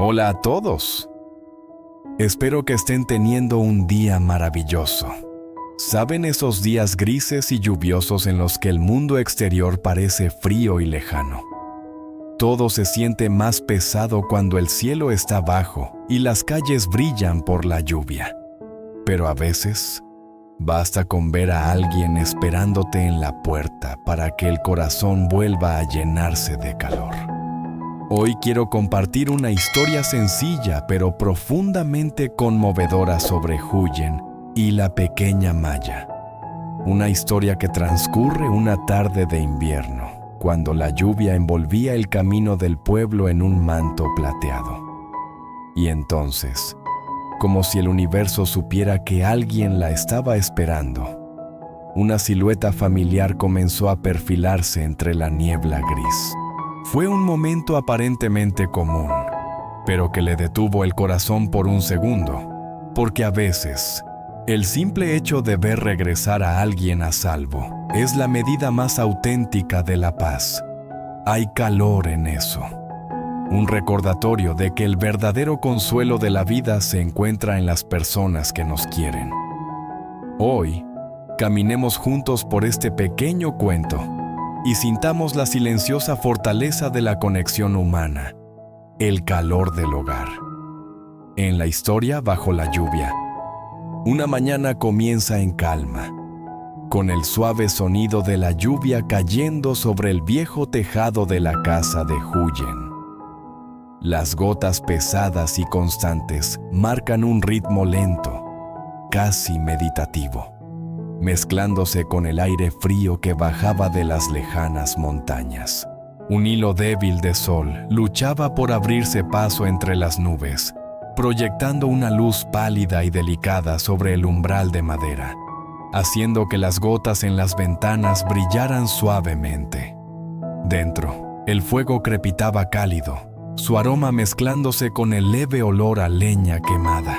Hola a todos. Espero que estén teniendo un día maravilloso. ¿Saben esos días grises y lluviosos en los que el mundo exterior parece frío y lejano? Todo se siente más pesado cuando el cielo está bajo y las calles brillan por la lluvia. Pero a veces, basta con ver a alguien esperándote en la puerta para que el corazón vuelva a llenarse de calor. Hoy quiero compartir una historia sencilla pero profundamente conmovedora sobre Huyen y la pequeña Maya. Una historia que transcurre una tarde de invierno, cuando la lluvia envolvía el camino del pueblo en un manto plateado. Y entonces, como si el universo supiera que alguien la estaba esperando, una silueta familiar comenzó a perfilarse entre la niebla gris. Fue un momento aparentemente común, pero que le detuvo el corazón por un segundo, porque a veces, el simple hecho de ver regresar a alguien a salvo es la medida más auténtica de la paz. Hay calor en eso. Un recordatorio de que el verdadero consuelo de la vida se encuentra en las personas que nos quieren. Hoy, caminemos juntos por este pequeño cuento y sintamos la silenciosa fortaleza de la conexión humana, el calor del hogar. En la historia Bajo la lluvia, una mañana comienza en calma, con el suave sonido de la lluvia cayendo sobre el viejo tejado de la casa de Huyen. Las gotas pesadas y constantes marcan un ritmo lento, casi meditativo, mezclándose con el aire frío que bajaba de las lejanas montañas. Un hilo débil de sol luchaba por abrirse paso entre las nubes, proyectando una luz pálida y delicada sobre el umbral de madera, haciendo que las gotas en las ventanas brillaran suavemente. Dentro, el fuego crepitaba cálido, su aroma mezclándose con el leve olor a leña quemada.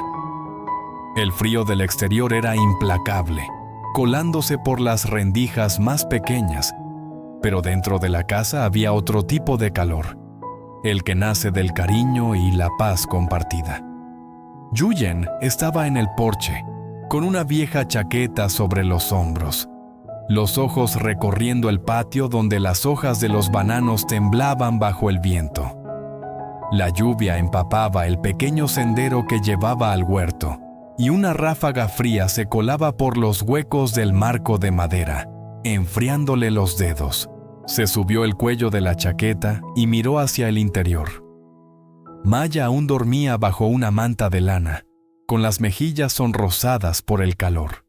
El frío del exterior era implacable, colándose por las rendijas más pequeñas, pero dentro de la casa había otro tipo de calor, el que nace del cariño y la paz compartida. Huyen estaba en el porche, con una vieja chaqueta sobre los hombros, los ojos recorriendo el patio donde las hojas de los bananos temblaban bajo el viento. La lluvia empapaba el pequeño sendero que llevaba al huerto, y una ráfaga fría se colaba por los huecos del marco de madera, enfriándole los dedos. Se subió el cuello de la chaqueta y miró hacia el interior. Maya aún dormía bajo una manta de lana, con las mejillas sonrosadas por el calor.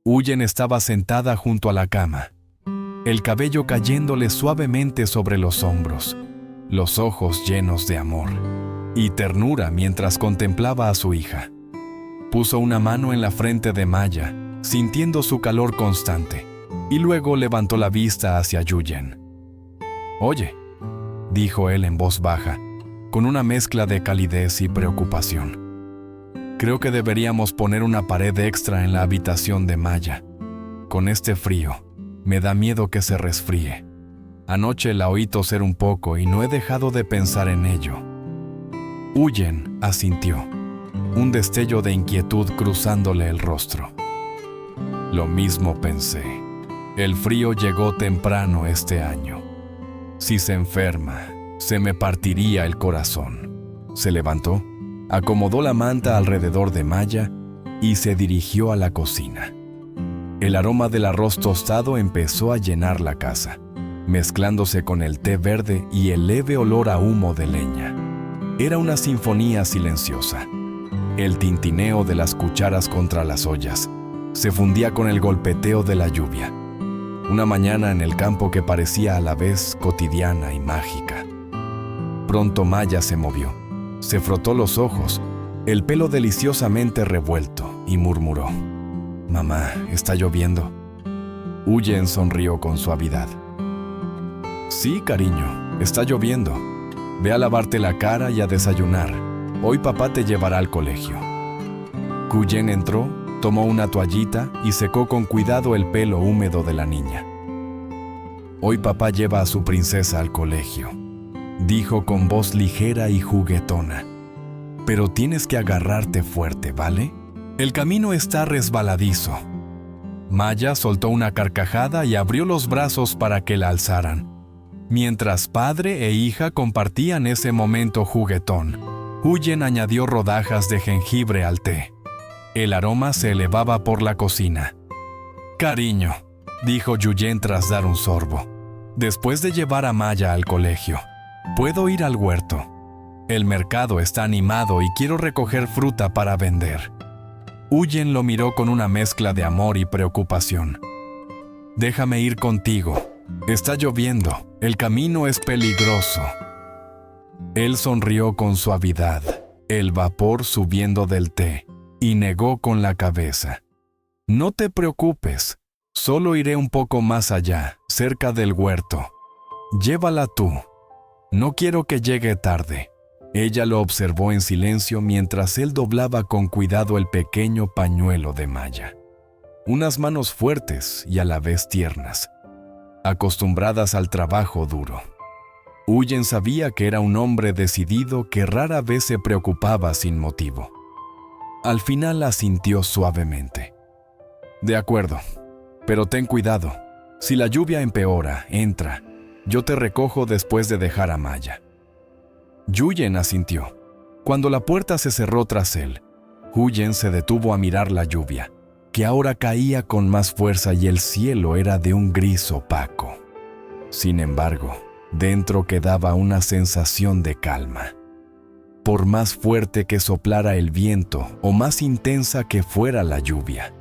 Huyen estaba sentada junto a la cama, el cabello cayéndole suavemente sobre los hombros, los ojos llenos de amor y ternura mientras contemplaba a su hija. Puso una mano en la frente de Maya, sintiendo su calor constante, y luego levantó la vista hacia Huyen. «Oye», dijo él en voz baja, con una mezcla de calidez y preocupación. «Creo que deberíamos poner una pared extra en la habitación de Maya. Con este frío, me da miedo que se resfríe. Anoche la oí toser un poco y no he dejado de pensar en ello». Huyen asintió, un destello de inquietud cruzándole el rostro. «Lo mismo pensé. El frío llegó temprano este año. Si se enferma, se me partiría el corazón». Se levantó, acomodó la manta alrededor de Maya y se dirigió a la cocina. El aroma del arroz tostado empezó a llenar la casa, mezclándose con el té verde y el leve olor a humo de leña. Era una sinfonía silenciosa. El tintineo de las cucharas contra las ollas se fundía con el golpeteo de la lluvia. Una mañana en el campo que parecía a la vez cotidiana y mágica. Pronto Maya se movió, se frotó los ojos, el pelo deliciosamente revuelto, y murmuró: «Mamá, está lloviendo». Huyen sonrió con suavidad. «Sí, cariño, está lloviendo. Ve a lavarte la cara y a desayunar. Hoy papá te llevará al colegio». Huyen entró, tomó una toallita y secó con cuidado el pelo húmedo de la niña. «Hoy papá lleva a su princesa al colegio», dijo con voz ligera y juguetona. Pero tienes que agarrarte fuerte, ¿vale? El camino está resbaladizo. Maya soltó una carcajada y abrió los brazos para que la alzaran. Mientras padre e hija compartían ese momento juguetón, Huyen añadió rodajas de jengibre al té. El aroma se elevaba por la cocina. «Cariño», dijo Huyen tras dar un sorbo, «después de llevar a Maya al colegio, ¿puedo ir al huerto? El mercado está animado y quiero recoger fruta para vender». Huyen lo miró con una mezcla de amor y preocupación. «Déjame ir contigo. Está lloviendo. El camino es peligroso». Él sonrió con suavidad, el vapor subiendo del té, y negó con la cabeza. «No te preocupes. Solo iré un poco más allá, cerca del huerto. Llévala tú. No quiero que llegue tarde». Ella lo observó en silencio mientras él doblaba con cuidado el pequeño pañuelo de Maya. Unas manos fuertes y a la vez tiernas, acostumbradas al trabajo duro. Huyen sabía que era un hombre decidido que rara vez se preocupaba sin motivo. Al final asintió suavemente. «De acuerdo, pero ten cuidado. Si la lluvia empeora, entra. Yo te recojo después de dejar a Maya». Huyen asintió. Cuando la puerta se cerró tras él, Huyen se detuvo a mirar la lluvia, que ahora caía con más fuerza y el cielo era de un gris opaco. Sin embargo, dentro quedaba una sensación de calma. Por más fuerte que soplara el viento o más intensa que fuera la lluvia,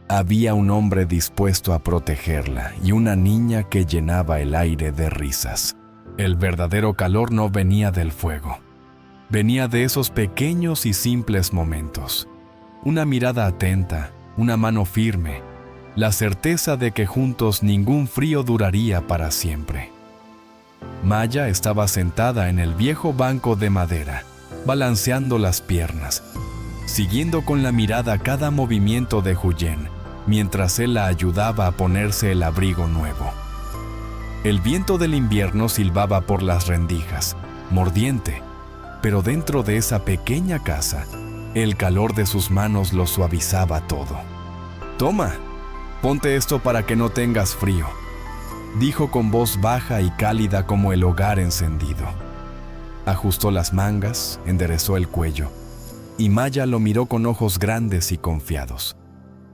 había un hombre dispuesto a protegerla y una niña que llenaba el aire de risas. El verdadero calor no venía del fuego. Venía de esos pequeños y simples momentos. Una mirada atenta, una mano firme, la certeza de que juntos ningún frío duraría para siempre. Maya estaba sentada en el viejo banco de madera, balanceando las piernas, siguiendo con la mirada cada movimiento de Huyen, mientras él la ayudaba a ponerse el abrigo nuevo. El viento del invierno silbaba por las rendijas, mordiente, pero dentro de esa pequeña casa, el calor de sus manos lo suavizaba todo. «Toma, ponte esto para que no tengas frío», dijo con voz baja y cálida como el hogar encendido. Ajustó las mangas, enderezó el cuello, y Maya lo miró con ojos grandes y confiados.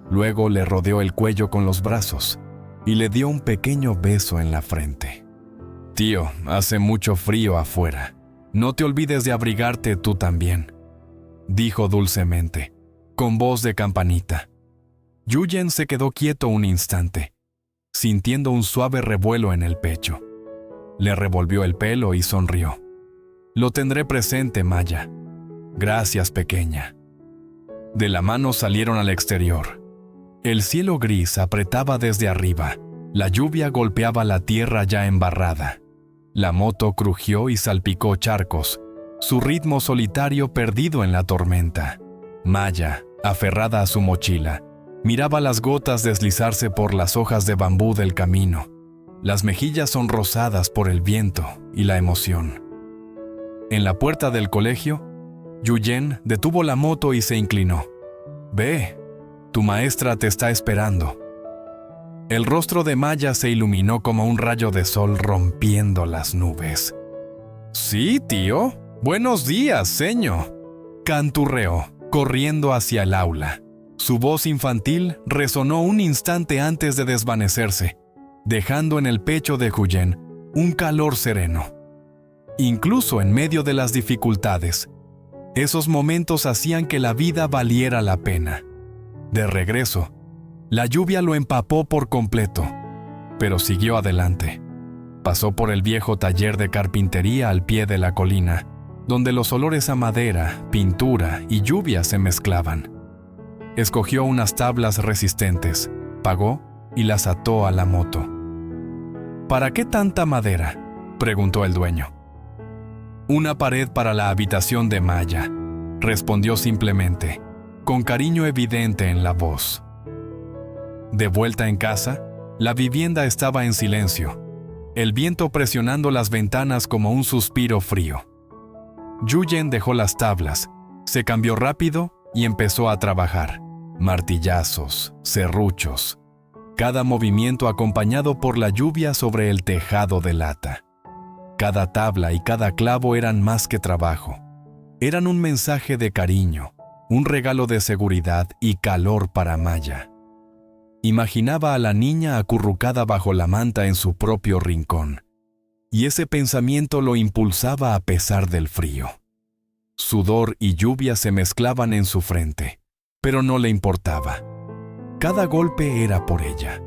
Luego le rodeó el cuello con los brazos y le dio un pequeño beso en la frente. «Tío, hace mucho frío afuera. No te olvides de abrigarte tú también», dijo dulcemente, con voz de campanita. Huyen se quedó quieto un instante, sintiendo un suave revuelo en el pecho. Le revolvió el pelo y sonrió. «Lo tendré presente, Maya. Gracias, pequeña». De la mano salieron al exterior. El cielo gris apretaba desde arriba. La lluvia golpeaba la tierra ya embarrada. La moto crujió y salpicó charcos, su ritmo solitario perdido en la tormenta. Maya, aferrada a su mochila, miraba las gotas deslizarse por las hojas de bambú del camino, las mejillas sonrosadas por el viento y la emoción. En la puerta del colegio, Huyen detuvo la moto y se inclinó. «Ve, tu maestra te está esperando». El rostro de Maya se iluminó como un rayo de sol rompiendo las nubes. «Sí, tío. Buenos días, seño», canturreó, corriendo hacia el aula. Su voz infantil resonó un instante antes de desvanecerse, dejando en el pecho de Huyen un calor sereno. Incluso en medio de las dificultades, esos momentos hacían que la vida valiera la pena. De regreso, la lluvia lo empapó por completo, pero siguió adelante. Pasó por el viejo taller de carpintería al pie de la colina, donde los olores a madera, pintura y lluvia se mezclaban. Escogió unas tablas resistentes, pagó y las ató a la moto. «¿Para qué tanta madera?», preguntó el dueño. «Una pared para la habitación de Maya», respondió simplemente, con cariño evidente en la voz. De vuelta en casa, la vivienda estaba en silencio. el viento presionando las ventanas como un suspiro frío. Yuyen dejó las tablas, se cambió rápido y empezó a trabajar. Martillazos, serruchos, cada movimiento acompañado por la lluvia sobre el tejado de lata. Cada tabla y cada clavo eran más que trabajo. Eran un mensaje de cariño, un regalo de seguridad y calor para Maya. Imaginaba a la niña acurrucada bajo la manta en su propio rincón, y ese pensamiento lo impulsaba a pesar del frío. Sudor y lluvia se mezclaban en su frente, pero no le importaba. Cada golpe era por ella,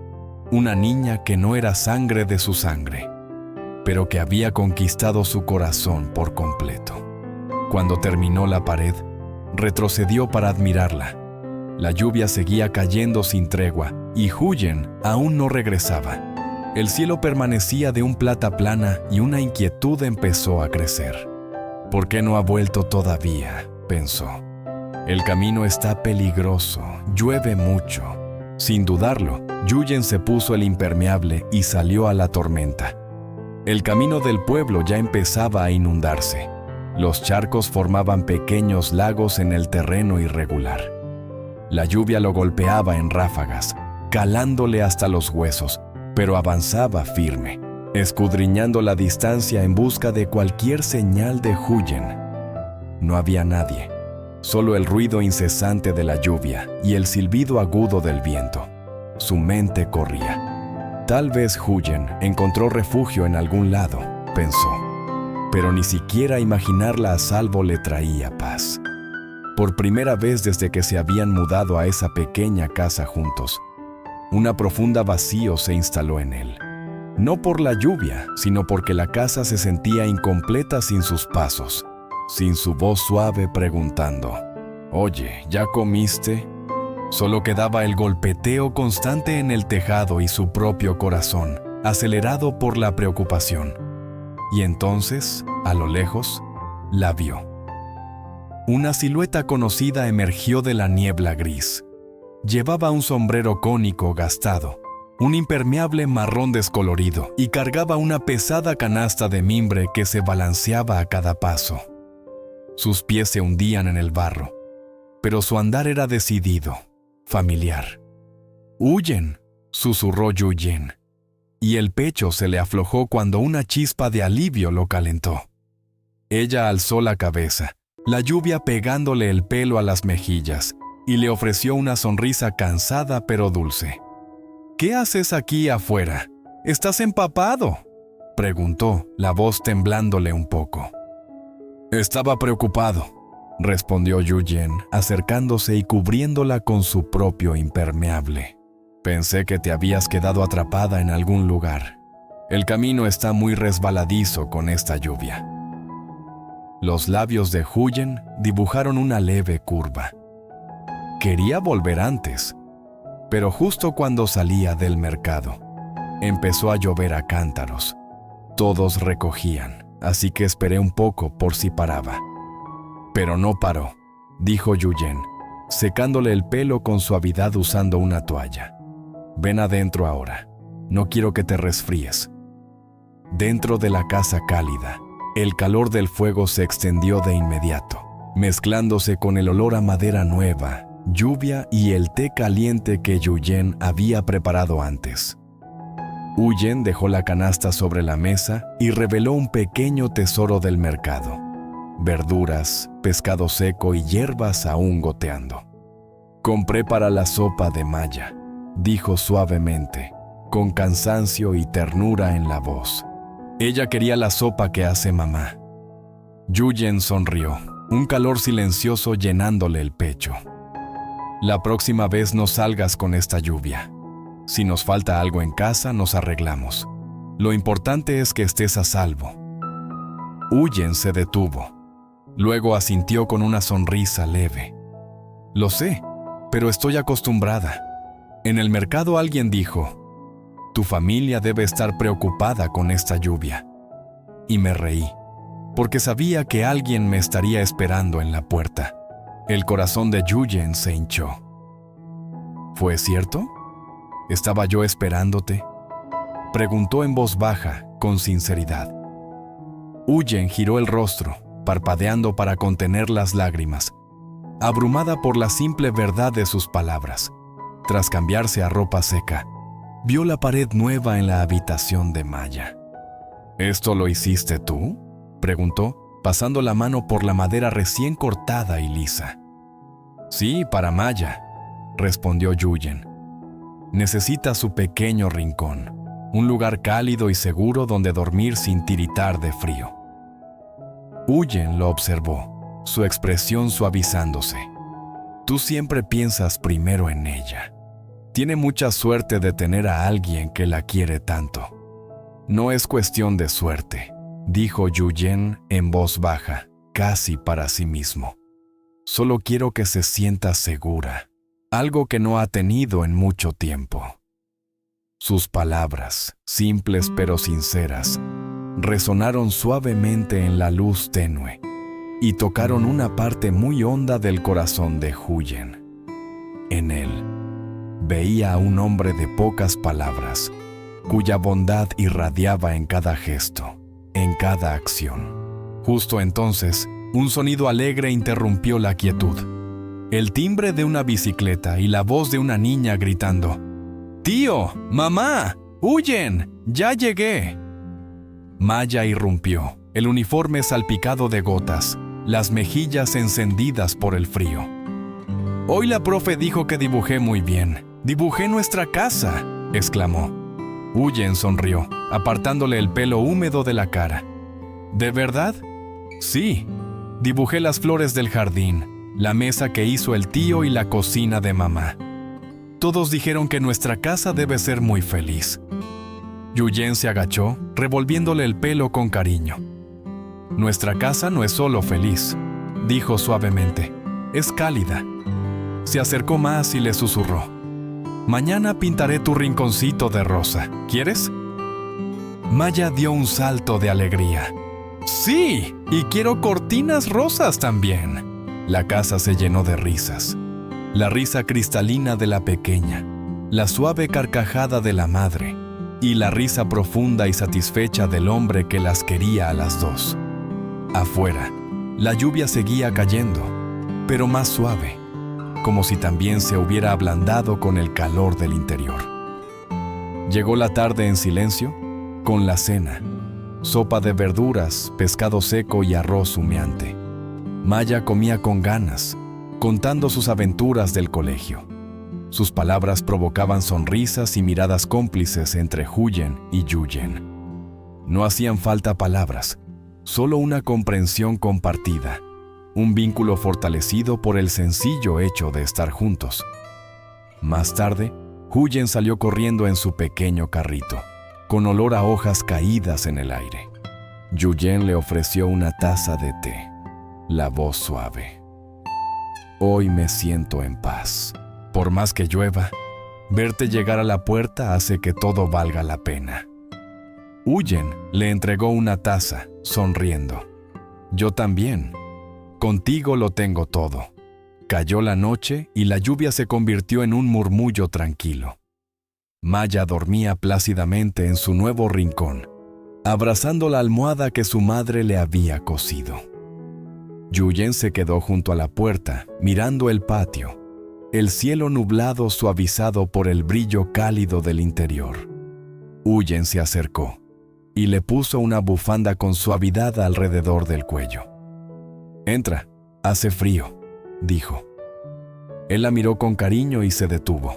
una niña que no era sangre de su sangre, pero que había conquistado su corazón por completo. Cuando terminó la pared, retrocedió para admirarla. La lluvia seguía cayendo sin tregua y Yuyen aún no regresaba. El cielo permanecía de un plata plana y una inquietud empezó a crecer. ¿Por qué no ha vuelto todavía?, pensó. El camino está peligroso, llueve mucho. Sin dudarlo, Yuyen se puso el impermeable y salió a la tormenta. El camino del pueblo ya empezaba a inundarse. Los charcos formaban pequeños lagos en el terreno irregular. La lluvia lo golpeaba en ráfagas, calándole hasta los huesos, pero avanzaba firme, escudriñando la distancia en busca de cualquier señal de Yuyen. No había nadie, solo el ruido incesante de la lluvia y el silbido agudo del viento. Su mente corría. Tal vez Yuyen encontró refugio en algún lado, pensó, pero ni siquiera imaginarla a salvo le traía paz. Por primera vez desde que se habían mudado a esa pequeña casa juntos, una profunda vacío se instaló en él. No por la lluvia, sino porque la casa se sentía incompleta sin sus pasos, sin su voz suave preguntando, «Oye, ¿ya comiste?». Solo quedaba el golpeteo constante en el tejado y su propio corazón, acelerado por la preocupación. Y entonces, a lo lejos, la vio. Una silueta conocida emergió de la niebla gris. Llevaba un sombrero cónico gastado, un impermeable marrón descolorido y cargaba una pesada canasta de mimbre que se balanceaba a cada paso. Sus pies se hundían en el barro, pero su andar era decidido, familiar. «Huyen», susurró Yuyen, y el pecho se le aflojó cuando una chispa de alivio lo calentó. Ella alzó la cabeza, la lluvia pegándole el pelo a las mejillas, y le ofreció una sonrisa cansada pero dulce. «¿Qué haces aquí afuera? ¿Estás empapado?», preguntó, la voz temblándole un poco. «Estaba preocupado», respondió Yuyen, acercándose y cubriéndola con su propio impermeable. «Pensé que te habías quedado atrapada en algún lugar. El camino está muy resbaladizo con esta lluvia». Los labios de Yuyen dibujaron una leve curva. Quería volver antes, pero justo cuando salía del mercado, empezó a llover a cántaros. Todos recogían, así que esperé un poco por si paraba. Pero no paró, dijo Yuyen, secándole el pelo con suavidad usando una toalla. «Ven adentro ahora, no quiero que te resfríes». Dentro de la casa cálida, el calor del fuego se extendió de inmediato, mezclándose con el olor a madera nueva, lluvia y el té caliente que Yuyen había preparado antes. Yuyen dejó la canasta sobre la mesa y reveló un pequeño tesoro del mercado: verduras, pescado seco y hierbas aún goteando. «Compré para la sopa de Maya», dijo suavemente, con cansancio y ternura en la voz. Ella quería la sopa que hace mamá. Yuyen sonrió, un calor silencioso llenándole el pecho. «La próxima vez no salgas con esta lluvia. Si nos falta algo en casa, nos arreglamos. Lo importante es que estés a salvo». Yuyen se detuvo. Luego asintió con una sonrisa leve. «Lo sé, pero estoy acostumbrada. En el mercado alguien dijo, tu familia debe estar preocupada con esta lluvia». Y me reí, porque sabía que alguien me estaría esperando en la puerta. El corazón de Yuyen se hinchó. «¿Fue cierto? ¿Estaba yo esperándote?», preguntó en voz baja, con sinceridad. Huyen giró el rostro, parpadeando para contener las lágrimas, abrumada por la simple verdad de sus palabras. Tras cambiarse a ropa seca, vio la pared nueva en la habitación de Maya. ¿Esto lo hiciste tú?, preguntó, pasando la mano por la madera recién cortada y lisa. Sí, para Maya, respondió Yuyen. Necesita su pequeño rincón, un lugar cálido y seguro donde dormir sin tiritar de frío. Huyen lo observó, su expresión suavizándose. Tú siempre piensas primero en ella. Tiene mucha suerte de tener a alguien que la quiere tanto. No es cuestión de suerte, dijo Yuyen en voz baja, casi para sí mismo. Solo quiero que se sienta segura, algo que no ha tenido en mucho tiempo. Sus palabras, simples pero sinceras, resonaron suavemente en la luz tenue y tocaron una parte muy honda del corazón de Huyen. En él, veía a un hombre de pocas palabras, cuya bondad irradiaba en cada gesto, en cada acción. Justo entonces, un sonido alegre interrumpió la quietud. El timbre de una bicicleta y la voz de una niña gritando: «¡Tío! ¡Mamá! ¡Huyen! ¡Ya llegué!». Maya irrumpió, el uniforme salpicado de gotas, las mejillas encendidas por el frío. «Hoy la profe dijo que dibujé muy bien. ¡Dibujé nuestra casa!», exclamó. Huyen sonrió, apartándole el pelo húmedo de la cara. «¿De verdad?». «Sí. Dibujé las flores del jardín, la mesa que hizo el tío y la cocina de mamá. Todos dijeron que nuestra casa debe ser muy feliz». Yuyen se agachó, revolviéndole el pelo con cariño. «Nuestra casa no es solo feliz», dijo suavemente. «Es cálida». Se acercó más y le susurró: «Mañana pintaré tu rinconcito de rosa. ¿Quieres?». Maya dio un salto de alegría. «¡Sí! Y quiero cortinas rosas también». La casa se llenó de risas. La risa cristalina de la pequeña, la suave carcajada de la madre y la risa profunda y satisfecha del hombre que las quería a las dos. Afuera, la lluvia seguía cayendo, pero más suave, como si también se hubiera ablandado con el calor del interior. Llegó la tarde en silencio, con la cena, sopa de verduras, pescado seco y arroz humeante. Maya comía con ganas, contando sus aventuras del colegio. Sus palabras provocaban sonrisas y miradas cómplices entre Huyen y Yuyen. No hacían falta palabras, solo una comprensión compartida, un vínculo fortalecido por el sencillo hecho de estar juntos. Más tarde, Huyen salió corriendo en su pequeño carrito, con olor a hojas caídas en el aire. Yuyen le ofreció una taza de té, la voz suave: «Hoy me siento en paz. Por más que llueva, verte llegar a la puerta hace que todo valga la pena». Huyen le entregó una taza, sonriendo. «Yo también. Contigo lo tengo todo». Cayó la noche y la lluvia se convirtió en un murmullo tranquilo. Maya dormía plácidamente en su nuevo rincón, abrazando la almohada que su madre le había cosido. Yuyen se quedó junto a la puerta, mirando el patio, el cielo nublado suavizado por el brillo cálido del interior. Huyen se acercó y le puso una bufanda con suavidad alrededor del cuello. «Entra, hace frío», dijo. Él la miró con cariño y se detuvo.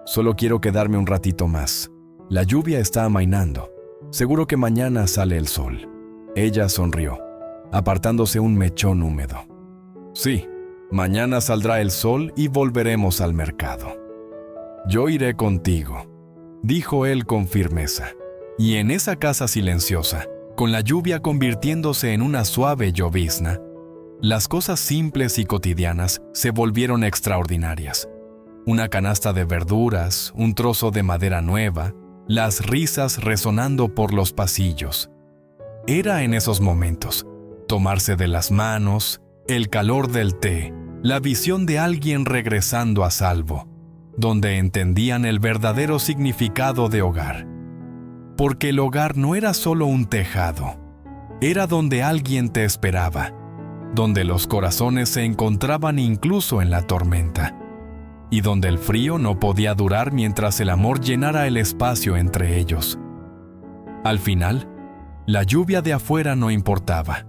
«Solo quiero quedarme un ratito más. La lluvia está amainando. Seguro que mañana sale el sol». Ella sonrió, apartándose un mechón húmedo. «Sí, mañana saldrá el sol y volveremos al mercado». «Yo iré contigo», dijo él con firmeza. Y en esa casa silenciosa, con la lluvia convirtiéndose en una suave llovizna, las cosas simples y cotidianas se volvieron extraordinarias. Una canasta de verduras, un trozo de madera nueva, las risas resonando por los pasillos. Era en esos momentos, tomarse de las manos, el calor del té, la visión de alguien regresando a salvo, donde entendían el verdadero significado de hogar. porque el hogar no era solo un tejado, era donde alguien te esperaba, donde los corazones se encontraban incluso en la tormenta, y donde el frío no podía durar mientras el amor llenara el espacio entre ellos. Al final, la lluvia de afuera no importaba.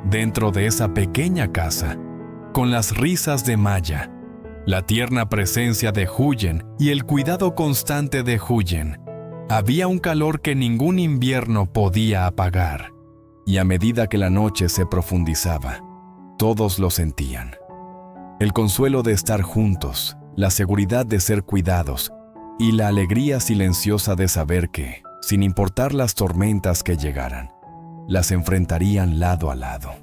Dentro de esa pequeña casa, con las risas de Maya, la tierna presencia de Huyen y el cuidado constante de Huyen, había un calor que ningún invierno podía apagar. Y a medida que la noche se profundizaba, todos lo sentían. El consuelo de estar juntos, la seguridad de ser cuidados y la alegría silenciosa de saber que, sin importar las tormentas que llegaran, las enfrentarían lado a lado.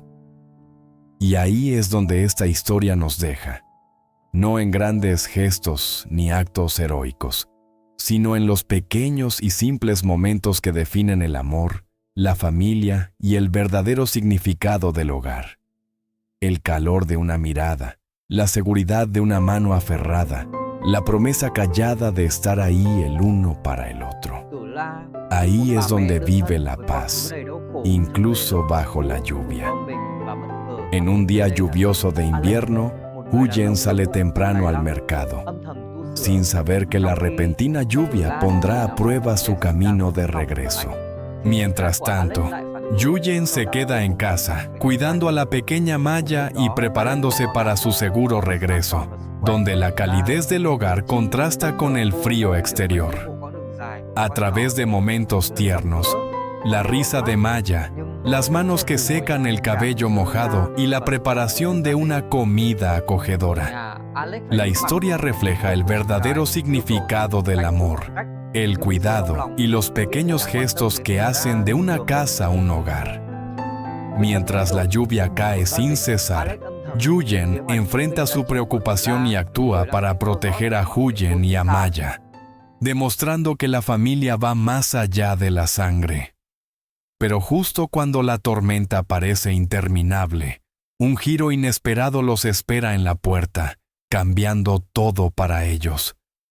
Y ahí es donde esta historia nos deja, no en grandes gestos ni actos heroicos, sino en los pequeños y simples momentos que definen el amor, la familia y el verdadero significado del hogar. El calor de una mirada, la seguridad de una mano aferrada, la promesa callada de estar ahí el uno para el otro. Ahí es donde vive la paz, incluso bajo la lluvia. En un día lluvioso de invierno, Huyen sale temprano al mercado, sin saber que la repentina lluvia pondrá a prueba su camino de regreso. Mientras tanto, Huyen se queda en casa, cuidando a la pequeña Maya y preparándose para su seguro regreso, donde la calidez del hogar contrasta con el frío exterior. A través de momentos tiernos, la risa de Maya, las manos que secan el cabello mojado y la preparación de una comida acogedora, la historia refleja el verdadero significado del amor, el cuidado y los pequeños gestos que hacen de una casa un hogar. Mientras la lluvia cae sin cesar, Huyen enfrenta su preocupación y actúa para proteger a Huyen y a Maya, demostrando que la familia va más allá de la sangre. Pero justo cuando la tormenta parece interminable, un giro inesperado los espera en la puerta, cambiando todo para ellos.